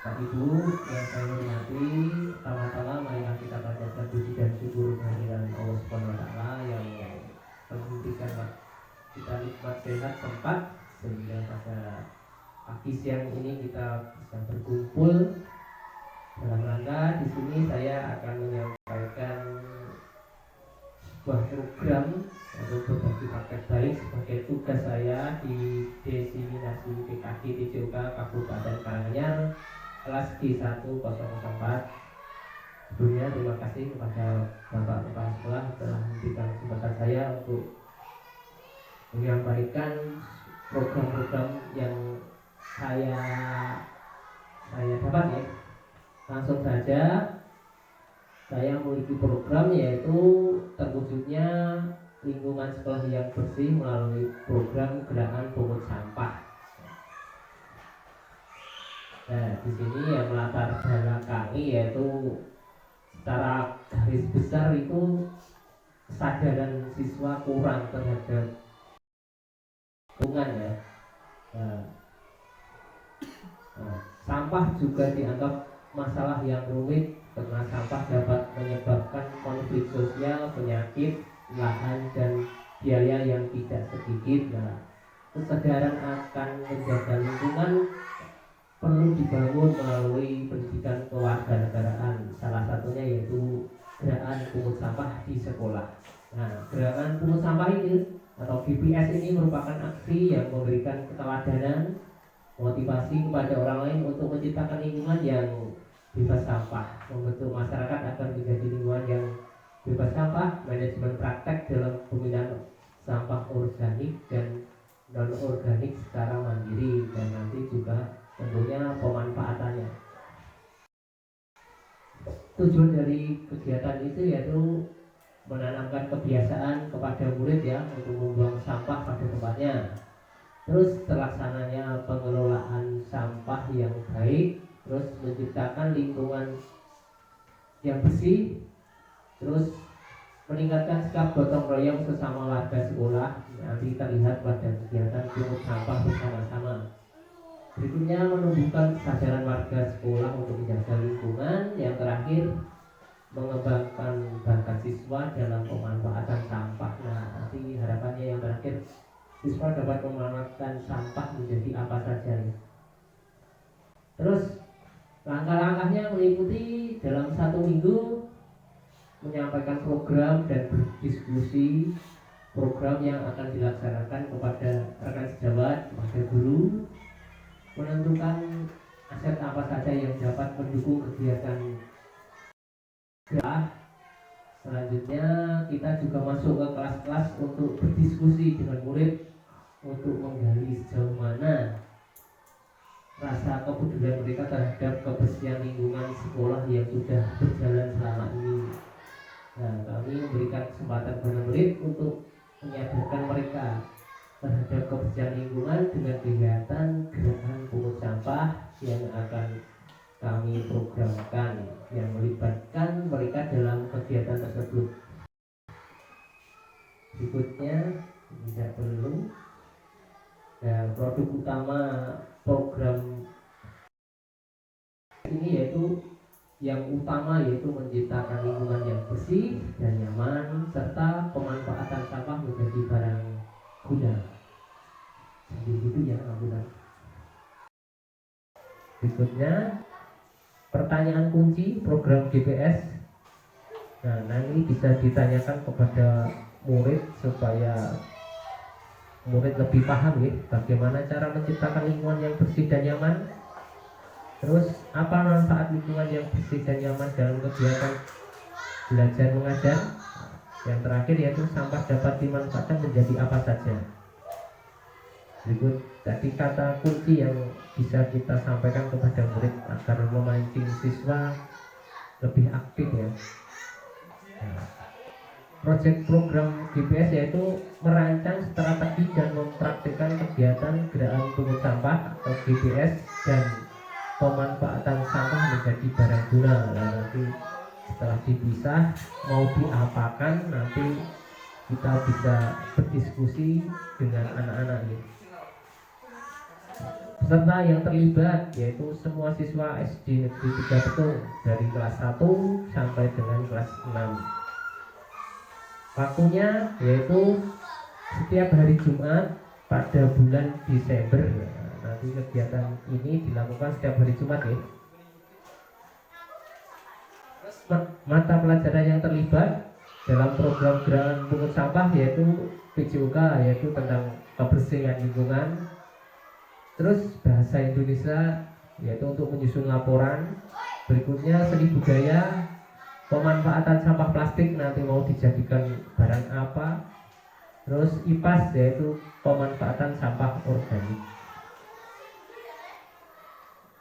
Bapak Ibu yang saya hormati, pertama-tama marilah kita panjatkan puji dan syukur kehadiran Allah Subhanahu wa taala yang memberikan kita nikmat sehat sempat sehingga pada pagi siang ini kita bisa berkumpul dalam rangka di sini saya akan menyampaikan sebuah program untuk berbagi paket baik sebagai tugas saya di Desiminasi PKG TJOK Kabupaten Karanganyar kelas G1004. Sebelumnya terima kasih kepada Bapak Kepala Sekolah telah memberikan kesempatan saya untuk menyampaikan program-program yang saya dapat ya. Langsung saja saya memiliki program yaitu terwujudnya lingkungan sekolah yang bersih melalui program gerakan pungut sampah. Nah, di sini yang melatar belakangi yaitu secara garis besar itu kesadaran siswa kurang terhadap lingkungan ya. Sampah juga dianggap masalah yang rumit karena sampah dapat menyebabkan konflik sosial, penyakit, lahan dan biaya yang tidak sedikit. Nah, kesadaran akan menjaga lingkungan perlu dibangun melalui pendidikan kewarganegaraan. Salah satunya yaitu gerakan pungut sampah di sekolah. Nah, gerakan pungut sampah ini atau GPS ini merupakan aksi yang memberikan keteladanan, motivasi kepada orang lain untuk menciptakan lingkungan yang bebas sampah, membentuk masyarakat agar menjadi lingkungan yang bebas sampah, manajemen praktek dalam pembinaan sampah organik dan non organik secara mandiri, dan nanti juga tentunya pemanfaatannya. Tujuan dari kegiatan itu yaitu menanamkan kebiasaan kepada murid ya untuk membuang sampah pada tempatnya. Terus terlaksananya pengelolaan sampah yang baik, terus menciptakan lingkungan yang bersih, terus meningkatkan sikap gotong royong sesama warga sekolah. Nanti terlihat pada kegiatan pungut sampah bersama-sama. Berikutnya menumbuhkan kesadaran warga sekolah untuk menjaga lingkungan. Yang terakhir mengembangkan bakat siswa dalam pemanfaatan sampah. Nah, nanti harapannya yang terakhir siswa dapat memanfaatkan sampah menjadi apa saja. Terus langkah-langkahnya meliputi dalam 1 minggu menyampaikan program dan berdiskusi program yang akan dilaksanakan kepada rekan sejawat, kepada guru, menentukan aset apa saja yang dapat mendukung kegiatan. Selanjutnya kita juga masuk ke kelas-kelas untuk berdiskusi dengan murid untuk menggali sejauh mana rasa kepedulian mereka terhadap kebersihan lingkungan sekolah yang sudah berjalan selama ini. Nah, kami memberikan kesempatan kepada murid untuk menyadarkan mereka terhadap kebersihan lingkungan dengan kegiatan gerakan pungut sampah yang akan kami programkan yang melibatkan mereka dalam kegiatan tersebut. Berikutnya tidak perlu. Nah, produk utama program ini yaitu yang utama yaitu menciptakan lingkungan yang bersih dan nyaman serta pemanfaatan sampah menjadi barang guna. Begitu ya, alhamdulillah. Berikutnya pertanyaan kunci program GPS. Nah, nanti bisa ditanyakan kepada murid supaya murid lebih paham ya bagaimana cara menciptakan lingkungan yang bersih dan nyaman. Terus apa manfaat lingkungan yang bersih dan nyaman dalam kegiatan belajar mengajar. Yang terakhir yaitu sampah dapat dimanfaatkan menjadi apa saja. Berikut tadi kata kunci yang bisa kita sampaikan kepada murid agar memancing siswa lebih aktif ya. Proyek program GPS yaitu merancang strategi dan mempraktikkan kegiatan gerakan pungut sampah atau GPS dan pemanfaatan sampah menjadi barang guna. Nah, nanti setelah dipisah mau diapakan nanti kita bisa berdiskusi dengan anak-anak ini. Peserta yang terlibat yaitu semua siswa SD Negeri 3 Betung dari kelas 1 sampai dengan kelas 6. Waktunya yaitu setiap hari Jumat pada bulan Desember. Nanti kegiatan ini dilakukan setiap hari Jumat ya. Mata pelajaran yang terlibat dalam program gerakan pungut sampah yaitu PJOK, yaitu tentang kebersihan lingkungan. Terus bahasa Indonesia yaitu untuk menyusun laporan. Berikutnya seni budaya, pemanfaatan sampah plastik nanti mau dijadikan barang apa. Terus IPAS yaitu pemanfaatan sampah organik.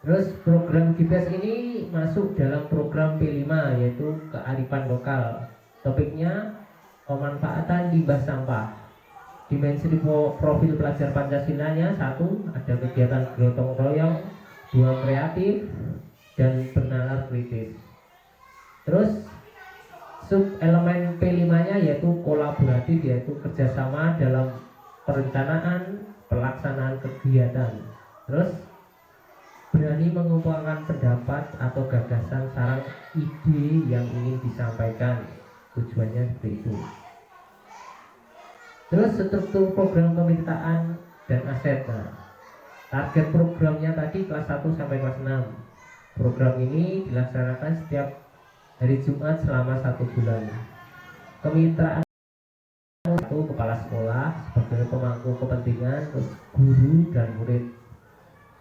Terus program GPS ini masuk dalam program P5 yaitu kearifan lokal. Topiknya pemanfaatan limbah sampah. Dimensi profil pelajar Pancasilanya 1. Ada kegiatan gotong royong, 2. kreatif, dan bernalar kritis. Terus sub elemen P5 nya yaitu kolaboratif, yaitu kerjasama dalam perencanaan pelaksanaan kegiatan. Terus berani mengumpulkan pendapat atau gagasan sarang ide yang ingin disampaikan, tujuannya seperti itu. Terus struktur program kemitraan dan aset. Target programnya tadi kelas 1 sampai kelas 6. Program ini dilaksanakan setiap hari Jumat selama 1 bulan. Kemitraan 1. Kepala sekolah sebagai pemangku kepentingan, terus guru dan murid.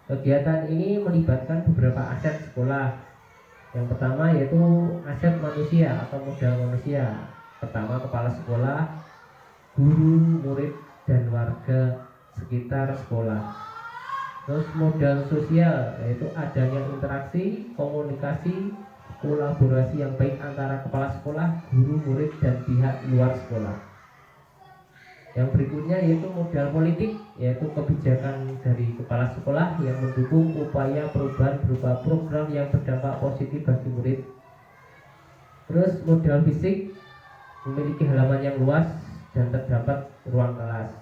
Kegiatan ini melibatkan beberapa aset sekolah. Yang pertama yaitu aset manusia atau modal manusia. Pertama kepala sekolah, guru, murid, dan warga sekitar sekolah. Terus modal sosial yaitu adanya interaksi, komunikasi, kolaborasi yang baik antara kepala sekolah, guru, murid, dan pihak luar sekolah. Yang berikutnya yaitu modal politik, yaitu kebijakan dari kepala sekolah yang mendukung upaya perubahan berupa program yang berdampak positif bagi murid. Terus modal fisik, memiliki halaman yang luas dan terdapat ruang kelas.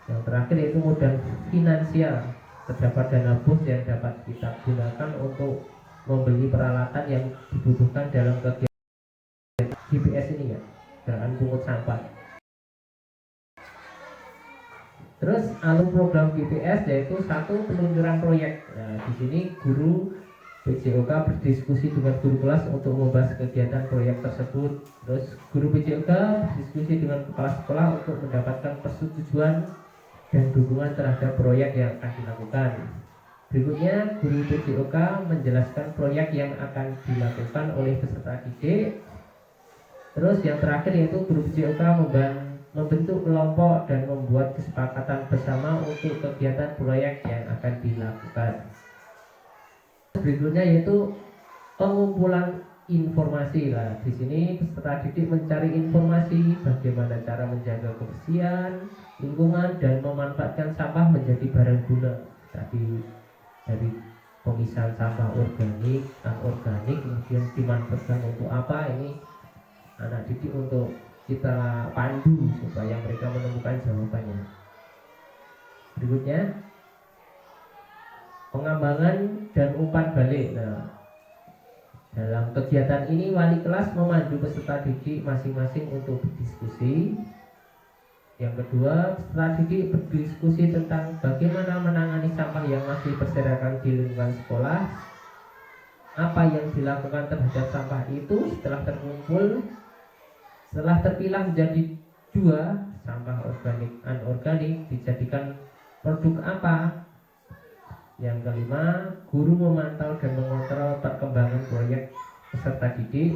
Yang terakhir yaitu modal finansial, terdapat dana bos yang dapat kita gunakan untuk membeli peralatan yang dibutuhkan dalam kegiatan GPS ini ya, gerakan pungut sampah. Terus alur program GPS yaitu 1. Peluncuran proyek. Nah, di sini guru PJOK berdiskusi dengan guru kelas untuk membahas kegiatan proyek tersebut. Terus guru PJOK berdiskusi dengan kepala sekolah untuk mendapatkan persetujuan dan dukungan terhadap proyek yang akan dilakukan. Berikutnya guru PJOK menjelaskan proyek yang akan dilakukan oleh peserta didik. Terus yang terakhir yaitu guru PJOK membentuk kelompok dan membuat kesepakatan bersama untuk kegiatan proyek yang akan dilakukan. Berikutnya yaitu pengumpulan informasi. Lah, di sini peserta didik mencari informasi bagaimana cara menjaga kebersihan lingkungan dan memanfaatkan sampah menjadi barang guna. Tadi dari pemisahan sampah organik, anorganik, kemudian dimanfaatkan untuk apa, ini anak didik untuk kita pandu supaya mereka menemukan jawabannya. Berikutnya pengembangan dan umpan balik. Nah, dalam kegiatan ini wali kelas memandu peserta didik masing-masing untuk berdiskusi. Yang kedua, peserta didik berdiskusi tentang bagaimana menangani sampah yang masih berserakan di lingkungan sekolah. Apa yang dilakukan terhadap sampah itu setelah terkumpul, setelah terpilah menjadi 2, sampah organik, anorganik, dijadikan produk apa? Yang kelima, guru memantau dan mengontrol perkembangan proyek peserta didik.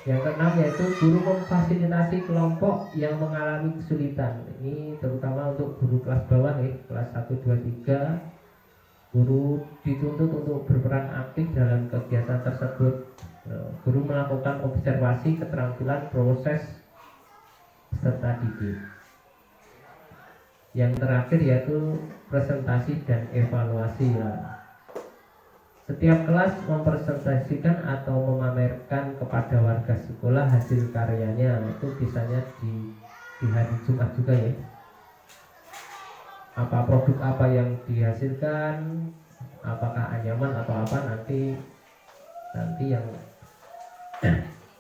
Yang keenam yaitu guru memfasilitasi kelompok yang mengalami kesulitan. Ini terutama untuk guru kelas bawah ya, kelas 1, 2, 3. Guru dituntut untuk berperan aktif dalam kegiatan tersebut. Guru melakukan observasi keterampilan proses peserta didik. Yang terakhir yaitu presentasi dan evaluasi. Setiap kelas mempresentasikan atau memamerkan kepada warga sekolah hasil karyanya. Itu biasanya di hari Jumat juga ya. apa produk apa yang dihasilkan, apakah anyaman atau apa, nanti yang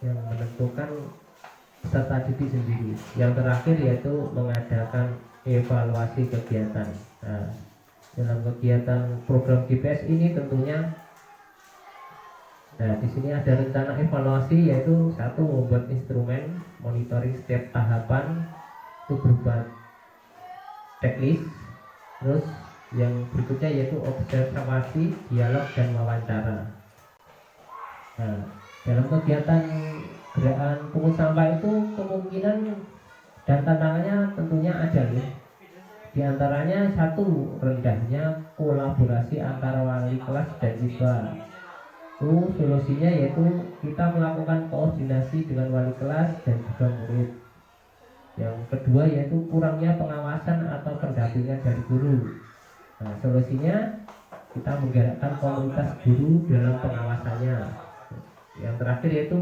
menentukan peserta didik sendiri. Yang terakhir yaitu mengadakan evaluasi kegiatan. Nah, dalam kegiatan program GPS ini tentunya, nah di sini ada rencana evaluasi, yaitu satu, membuat instrumen monitoring setiap tahapan itu berupa checklist. Terus yang berikutnya yaitu observasi, dialog, dan wawancara. Nah, dalam kegiatan gerakan pungut sampah itu kemungkinan dan tantangannya tentunya ada ya. Di antaranya satu, rendahnya kolaborasi antara wali kelas dan siswa. Itu solusinya yaitu kita melakukan koordinasi dengan wali kelas dan juga murid. Yang kedua yaitu kurangnya pengawasan atau pendampingan dari guru. Nah, solusinya kita menggerakkan komunitas guru dalam pengawasannya. Yang terakhir yaitu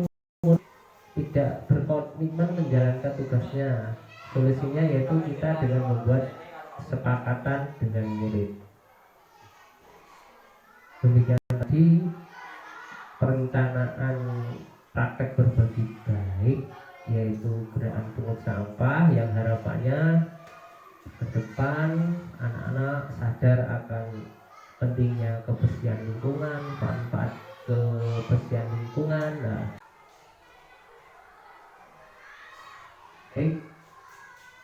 tidak berkomitmen menjalankan tugasnya. Solusinya yaitu kita dengan membuat kesepakatan dengan murid. Demikian tadi perencanaan praktek berbagi baik, yaitu gerakan pungut sampah, yang harapannya ke depan anak-anak sadar akan pentingnya kebersihan lingkungan, manfaat kebersihan lingkungan. Nah,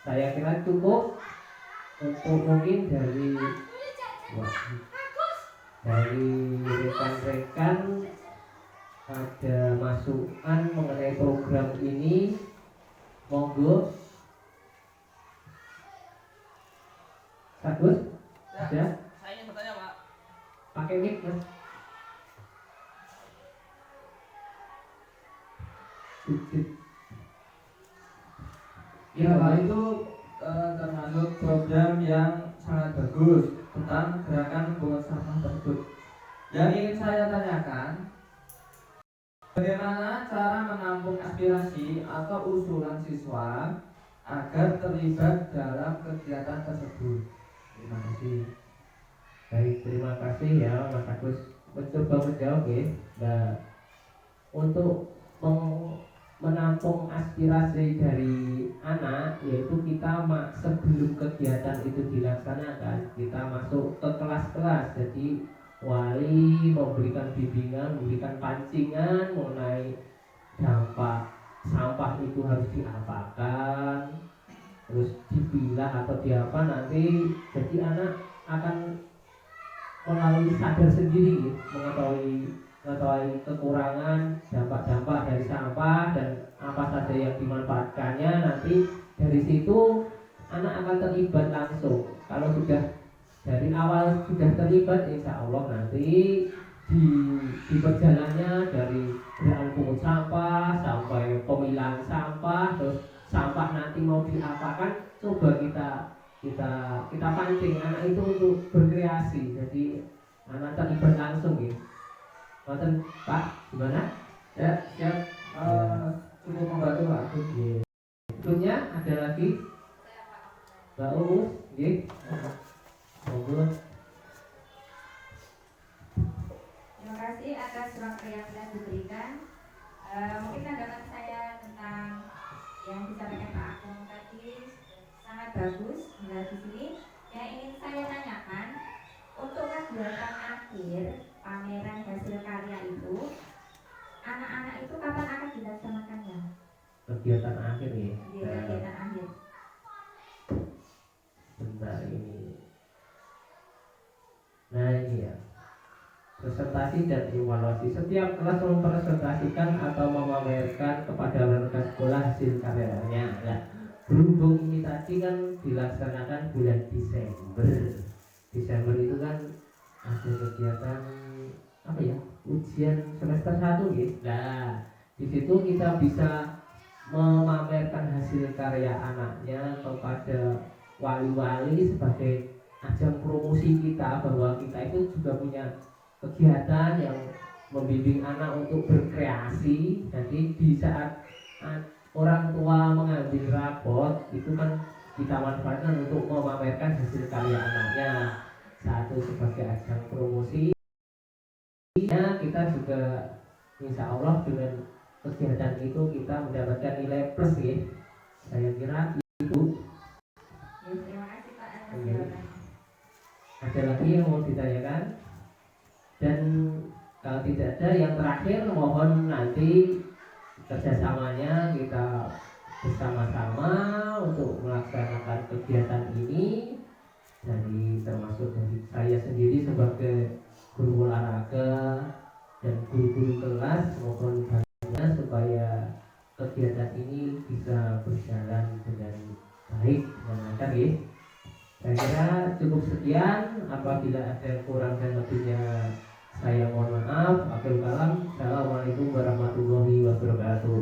saya kira cukup untuk mungkin dari rekan-rekan ada masukan mengenai program ini, monggo. Bagus? Ada? Saya ingin bertanya, Pak. Pakai mic, Mas. Ya, Pak, itu termasuk program yang sangat bagus tentang gerakan pungut sampah tersebut. Yang ingin saya tanyakan, bagaimana cara menampung aspirasi atau usulan siswa agar terlibat dalam kegiatan tersebut? Terima kasih. Baik, terima kasih ya Mas Agus. Mencoba menjawab ya. Nah, untuk menampung aspirasi dari anak, yaitu kita sebelum kegiatan itu dilaksanakan, kita masuk ke kelas-kelas. Jadi wali memberikan bimbingan, memberikan pancingan mengenai dampak sampah itu harus diapakan, terus dipilah atau diapa, nanti jadi anak akan melalui sadar sendiri mengetahui kekurangan, dampak-dampak dari sampah dan apa saja yang dimanfaatkannya. Nanti dari situ anak akan terlibat langsung. Kalau sudah dari awal sudah terlibat, insya Allah nanti di perjalanannya dari gerakan pungut sampah sampai pemilahan sampah, terus sampah nanti mau diapakan, coba kita pancing anak itu untuk berkreasi. Jadi anak terlibat langsung ya. Nonton Pak, gimana? Ya, siap. Cukup membantu, Pak. Berikutnya ada lagi Mbak Umus, nggih. Monggo. Terima kasih atas waktu yang sudah diberikan. Mungkin tanggapan saya tentang yang disampaikan Pak Agung tadi sangat bagus. Nah, di sini yang ingin saya tanyakan, untuk kegiatan akhir pameran hasil karya itu, anak-anak itu kapan akan dilaksanakannya? Kegiatan akhir ya. Kegiatan akhir. Bentar ini. Nah ini ya, presentasi dan evaluasi. Setiap kelas mempresentasikan atau memamerkan kepada rekan sekolah hasil karyanya. Nah, berhubung ini tadi kan dilaksanakan bulan Desember. Desember itu kan ada kegiatan apa ya, ujian semester 1 gitu. Nah, di situ kita bisa memamerkan hasil karya anaknya kepada wali-wali sebagai ajang promosi kita, bahwa kita itu juga punya kegiatan yang membimbing anak untuk berkreasi. Jadi di saat orang tua mengambil rapot itu kan kita manfaatkan untuk memamerkan hasil karya anaknya. Satu sebagai ajang promosi, kita juga insya Allah dengan kegiatan itu kita mendapatkan nilai plus ya. Saya kira itu. Ya, terima kasih Pak atas jawabannya. Ada lagi yang mau ditanyakan? Dan kalau tidak ada, yang terakhir mohon nanti kerjasamanya kita bersama-sama untuk melaksanakan kegiatan ini, termasuk dari saya sendiri sebagai guru olahraga dan guru-guru kelas maupun bagiannya, supaya kegiatan ini bisa berjalan dengan baik dan lancar ya. Saya kira cukup sekian. Apabila ada yang kurang dan lebihnya saya mohon maaf. Akhirul kalam. Assalamualaikum warahmatullahi wabarakatuh.